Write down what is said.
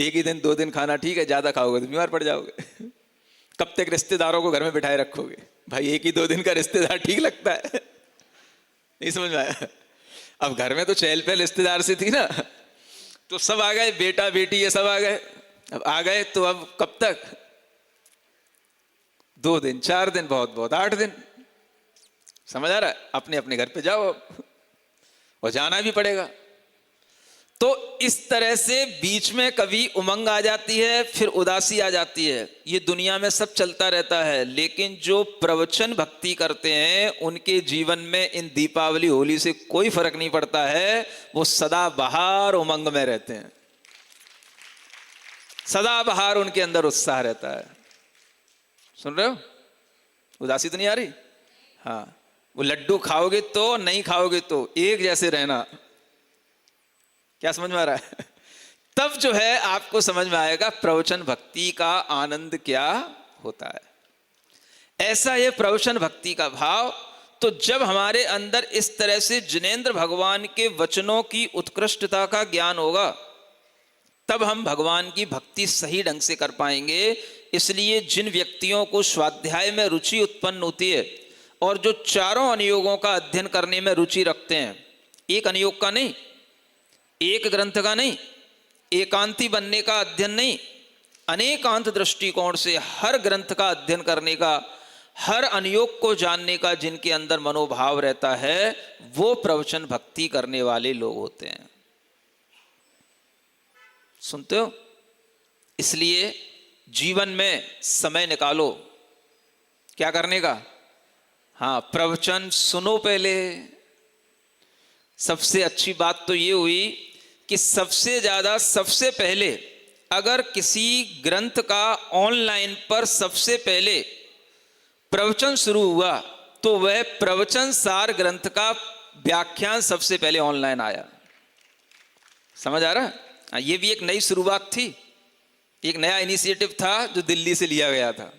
एक ही दिन 2 दिन खाना ठीक है, ज्यादा खाओगे तो बीमार पड़ जाओगे। कब तक रिश्तेदारों को घर में बिठाए रखोगे? भाई एक ही 2 दिन का रिश्तेदार ठीक लगता है? नहीं समझ में आया? अब घर में तो चहल पहल रिश्तेदार से थी ना, तो सब आ गए, बेटा बेटी ये सब आ गए। अब आ गए तो अब कब तक? 2 दिन, 4 दिन, बहुत बहुत 8 दिन। समझ आ रहा है? अपने अपने घर पे जाओ, और जाना भी पड़ेगा। तो इस तरह से बीच में कभी उमंग आ जाती है, फिर उदासी आ जाती है, ये दुनिया में सब चलता रहता है। लेकिन जो प्रवचन भक्ति करते हैं उनके जीवन में इन दीपावली होली से कोई फर्क नहीं पड़ता है, वो सदा बहार उमंग में रहते हैं, सदा बहार उनके अंदर उत्साह रहता है। सुन रहे हो? उदासी तो नहीं आ रही? हाँ, वो लड्डू खाओगे तो नहीं खाओगे तो एक जैसे रहना। क्या समझ में आ रहा है? तब जो है आपको समझ में आएगा प्रवचन भक्ति का आनंद क्या होता है। ऐसा ये प्रवचन भक्ति का भाव, तो जब हमारे अंदर इस तरह से जिनेंद्र भगवान के वचनों की उत्कृष्टता का ज्ञान होगा, तब हम भगवान की भक्ति सही ढंग से कर पाएंगे। इसलिए जिन व्यक्तियों को स्वाध्याय में रुचि उत्पन्न होती है और जो चारों अनुयोगों का अध्ययन करने में रुचि रखते हैं, एक अनुयोग का नहीं, एक ग्रंथ का नहीं, एकांती बनने का अध्ययन नहीं, अनेकांत दृष्टिकोण से हर ग्रंथ का अध्ययन करने का, हर अनुयोग को जानने का जिनके अंदर मनोभाव रहता है, वो प्रवचन भक्ति करने वाले लोग होते हैं। सुनते हो? इसलिए जीवन में समय निकालो क्या करने का? हाँ, प्रवचन सुनो पहले। सबसे अच्छी बात तो ये हुई कि सबसे ज्यादा, सबसे पहले अगर किसी ग्रंथ का ऑनलाइन पर सबसे पहले प्रवचन शुरू हुआ तो वह प्रवचन सार ग्रंथ का व्याख्यान सबसे पहले ऑनलाइन आया। समझ आ रहा है? ये भी एक नई शुरुआत थी, एक नया इनिशिएटिव था जो दिल्ली से लिया गया था।